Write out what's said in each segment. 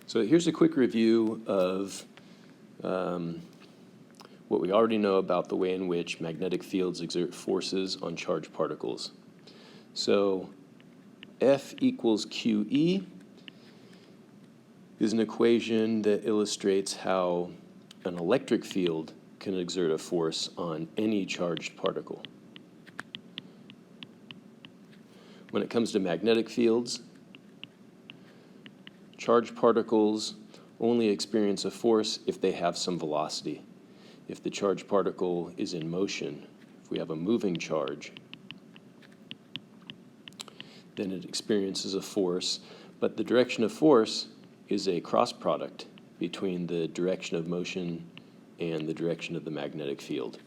So here's a quick review of what we already know about the way in which magnetic fields exert forces on charged particles. So F equals QE is an equation that illustrates how an electric field can exert a force on any charged particle. When it comes to magnetic fields, charged particles only experience a force if they have some velocity. If the charged particle is in motion, if we have a moving charge, then it experiences a force, but the direction of force is a cross product between the direction of motion and the direction of the magnetic field.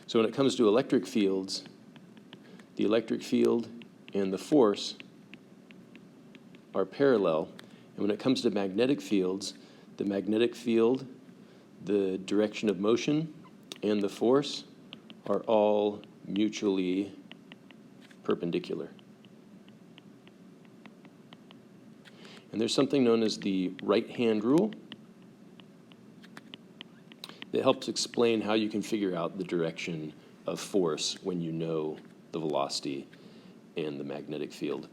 So when it comes to electric fields, the electric field and the force are parallel. And when it comes to magnetic fields, the magnetic field, the direction of motion, and the force are all mutually perpendicular. And there's something known as the right-hand rule that helps explain how you can figure out the direction of force when you know the velocity and the magnetic field.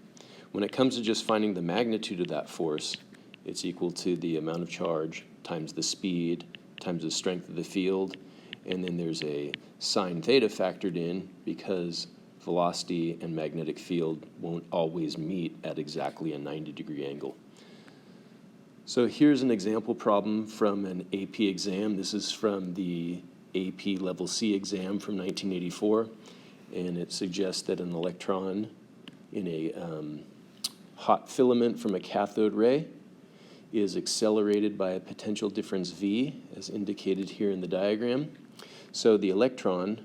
When it comes to just finding the magnitude of that force, it's equal to the amount of charge times the speed times the strength of the field, and then there's a sine theta factored in because velocity and magnetic field won't always meet at exactly a 90-degree angle. So here's an example problem from an AP exam. This is from the AP Level C exam from 1984, and it suggests that an electron in a hot filament from a cathode ray is accelerated by a potential difference V, as indicated here in the diagram. So the electron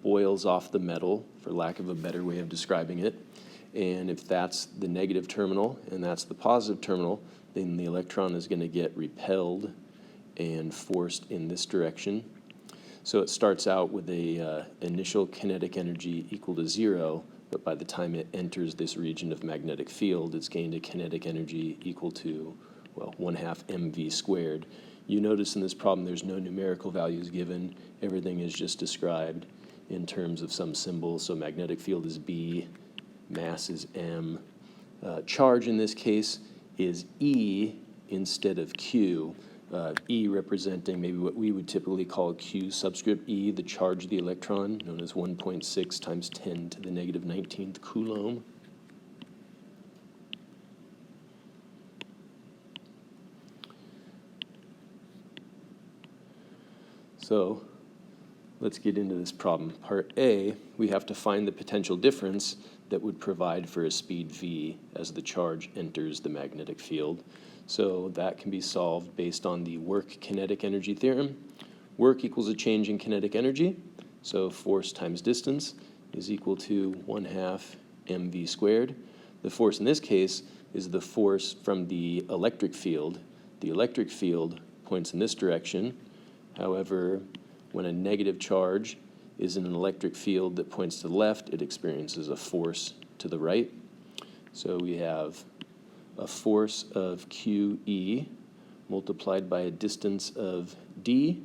boils off the metal, for lack of a better way of describing it, and if that's the negative terminal and that's the positive terminal, then the electron is going to get repelled and forced in this direction. So it starts out with a initial kinetic energy equal to 0, but by the time it enters this region of magnetic field, it's gained a kinetic energy equal to, well, 1/2 mv squared. You notice in this problem there's no numerical values given. Everything is just described in terms of some symbol. So magnetic field is B, mass is M. Charge in this case is E instead of Q. E representing maybe what we would typically call Q subscript E, the charge of the electron, known as 1.6 times 10 to the negative 19th Coulomb. So let's get into this problem. Part A, we have to find the potential difference that would provide for a speed V as the charge enters the magnetic field. So that can be solved based on the work kinetic energy theorem. Work equals a change in kinetic energy, so force times distance is equal to 1/2 mv squared. The force in this case is the force from the electric field. The electric field points in this direction. However, when a negative charge is in an electric field that points to the left, it experiences a force to the right. So we have a force of QE multiplied by a distance of D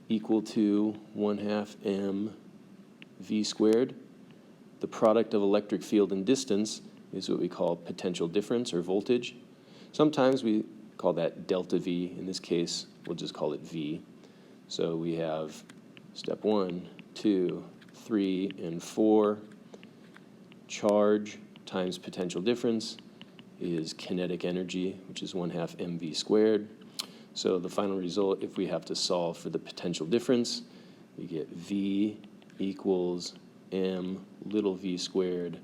equal to 1/2 mv squared. The product of electric field and distance is what we call potential difference or voltage. Sometimes we call that delta V. In this case, we'll just call it V. So we have step 1, 2, 3, and 4. Charge times potential difference is kinetic energy, which is 1/2 mv squared. So the final result, if we have to solve for the potential difference, we get V equals m little v squared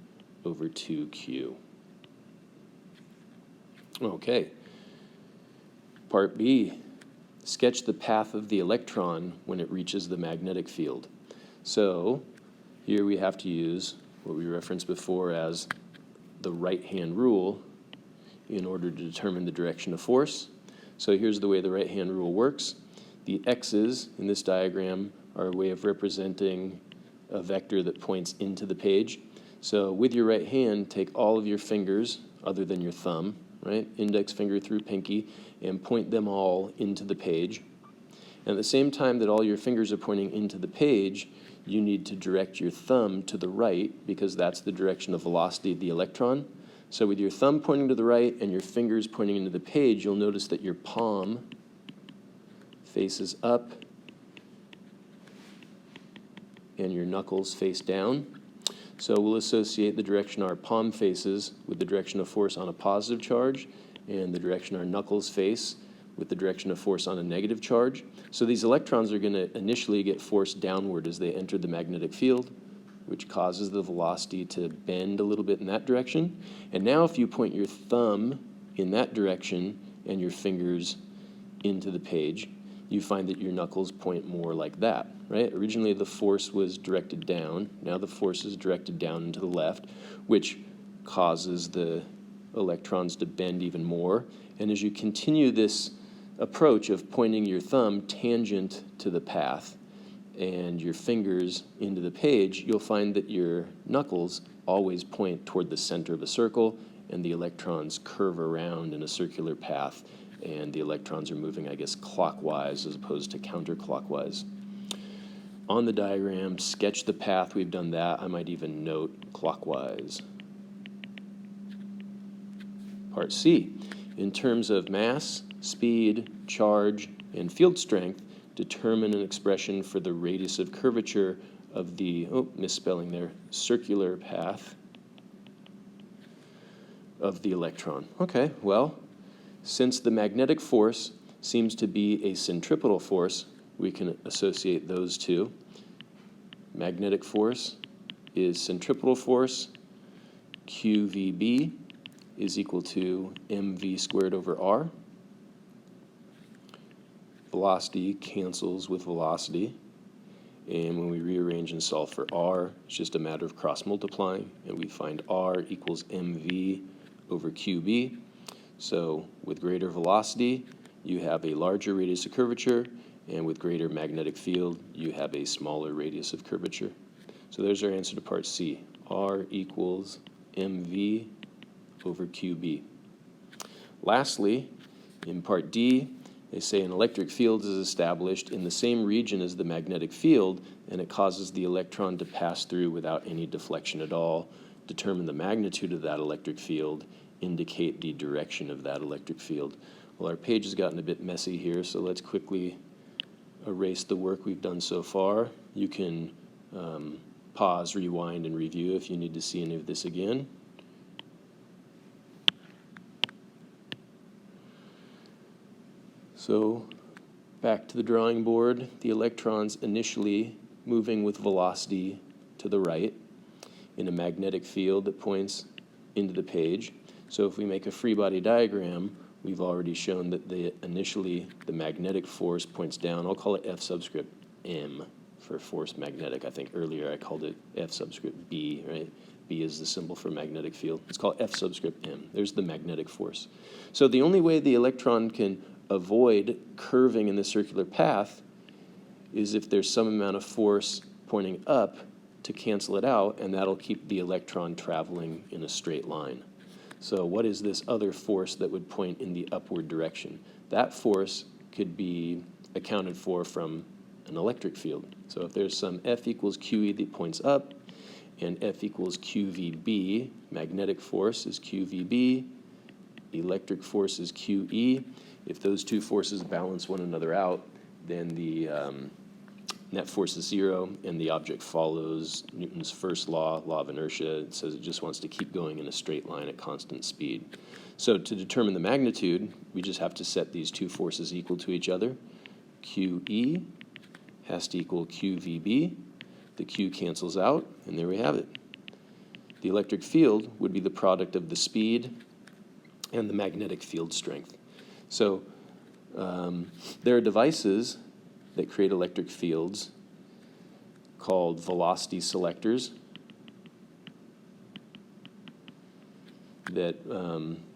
over 2q. Okay. Part B, sketch the path of the electron when it reaches the magnetic field. So here we have to use what we referenced before as the right-hand rule in order to determine the direction of force. So here's the way the right-hand rule works. The x's in this diagram are a way of representing a vector that points into the page. So with your right hand, take all of your fingers other than your thumb, right? Index finger through pinky, and point them all into the page. And at the same time that all your fingers are pointing into the page, you need to direct your thumb to the right because that's the direction of velocity of the electron. So with your thumb pointing to the right and your fingers pointing into the page, you'll notice that your palm faces up and your knuckles face down. So we'll associate the direction our palm faces with the direction of force on a positive charge and the direction our knuckles face with the direction of force on a negative charge. So these electrons are going to initially get forced downward as they enter the magnetic field, which causes the velocity to bend a little bit in that direction. And now if you point your thumb in that direction and your fingers into the page, you find that your knuckles point more like that, right? Originally the force was directed down. Now the force is directed down and to the left, which causes the electrons to bend even more. And as you continue this approach of pointing your thumb tangent to the path and your fingers into the page, you'll find that your knuckles always point toward the center of a circle and the electrons curve around in a circular path and the electrons are moving, I guess, clockwise as opposed to counterclockwise. On the diagram, sketch the path. We've done that. I might even note clockwise. Part C. In terms of mass, speed, charge, and field strength, determine an expression for the radius of curvature of the, misspelling there, circular path of the electron. Okay, well, since the magnetic force seems to be a centripetal force, we can associate those two. Magnetic force is centripetal force, QVB is equal to mv squared over r. Velocity cancels with velocity, and when we rearrange and solve for r, it's just a matter of cross-multiplying, and we find r equals mv over qb. So with greater velocity, you have a larger radius of curvature, and with greater magnetic field, you have a smaller radius of curvature. So there's our answer to part C. R equals mv over qb. Lastly, in part D, they say an electric field is established in the same region as the magnetic field, and it causes the electron to pass through without any deflection at all. Determine the magnitude of that electric field, indicate the direction of that electric field. Well, our page has gotten a bit messy here, so let's quickly erase the work we've done so far. You can pause, rewind, and review if you need to see any of this again. So back to the drawing board, the electrons initially moving with velocity to the right in a magnetic field that points into the page. So if we make a free body diagram, we've already shown that initially the magnetic force points down. I'll call it F subscript M for force magnetic. I think earlier I called it F subscript B, right? B is the symbol for magnetic field. It's called F subscript M. There's the magnetic force. So the only way the electron can avoid curving in the circular path is if there's some amount of force pointing up to cancel it out, and that'll keep the electron traveling in a straight line. So what is this other force that would point in the upward direction? That force could be accounted for from an electric field. So if there's some F equals QE that points up, and F equals QVB, magnetic force is QVB, electric force is QE. If those two forces balance one another out, then the net force is zero, and the object follows Newton's first law, law of inertia. It says it just wants to keep going in a straight line at constant speed. So to determine the magnitude, we just have to set these two forces equal to each other. QE has to equal QVB. The Q cancels out, and there we have it. The electric field would be the product of the speed and the magnetic field strength. So there are devices that create electric fields called velocity selectors that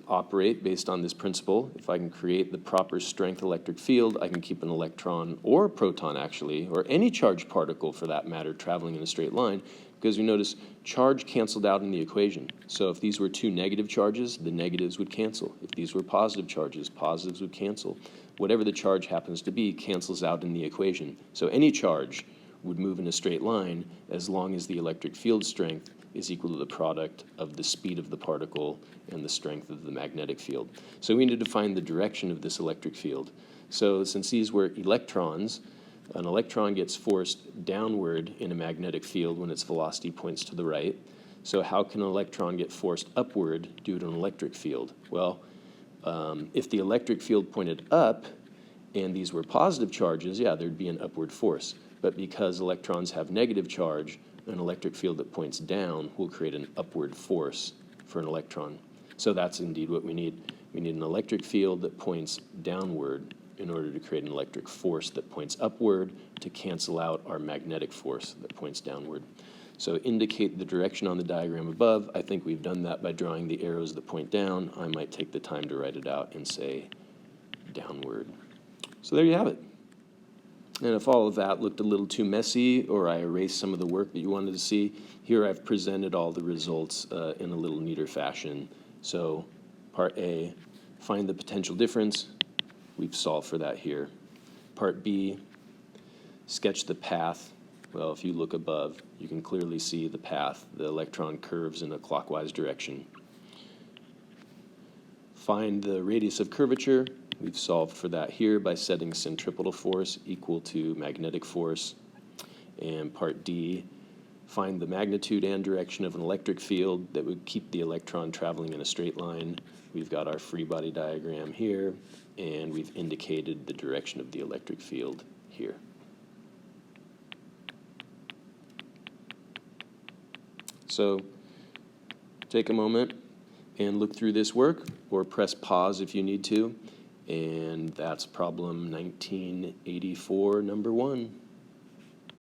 operate based on this principle. If I can create the proper strength electric field, I can keep an electron or a proton actually, or any charged particle for that matter, traveling in a straight line because we notice charge canceled out in the equation. So if these were two negative charges, the negatives would cancel. If these were positive charges, positives would cancel. Whatever the charge happens to be cancels out in the equation. So any charge would move in a straight line as long as the electric field strength is equal to the product of the speed of the particle and the strength of the magnetic field. So we need to find the direction of this electric field. So since these were electrons, an electron gets forced downward in a magnetic field when its velocity points to the right. So how can an electron get forced upward due to an electric field? Well, if the electric field pointed up and these were positive charges, yeah, there'd be an upward force. But because electrons have negative charge, an electric field that points down will create an upward force for an electron. So that's indeed what we need. We need an electric field that points downward in order to create an electric force that points upward to cancel out our magnetic force that points downward. So indicate the direction on the diagram above. I think we've done that by drawing the arrows that point down. I might take the time to write it out and say downward. So there you have it. And if all of that looked a little too messy or I erased some of the work that you wanted to see, here I've presented all the results in a little neater fashion. So part A, find the potential difference. We've solved for that here. Part B, sketch the path. Well, if you look above, you can clearly see the path. The electron curves in a clockwise direction. Find the radius of curvature. We've solved for that here by setting centripetal force equal to magnetic force. And part D, find the magnitude and direction of an electric field that would keep the electron traveling in a straight line. We've got our free body diagram here, and we've indicated the direction of the electric field here. So take a moment and look through this work, or press pause if you need to. And that's problem 1984, number 1.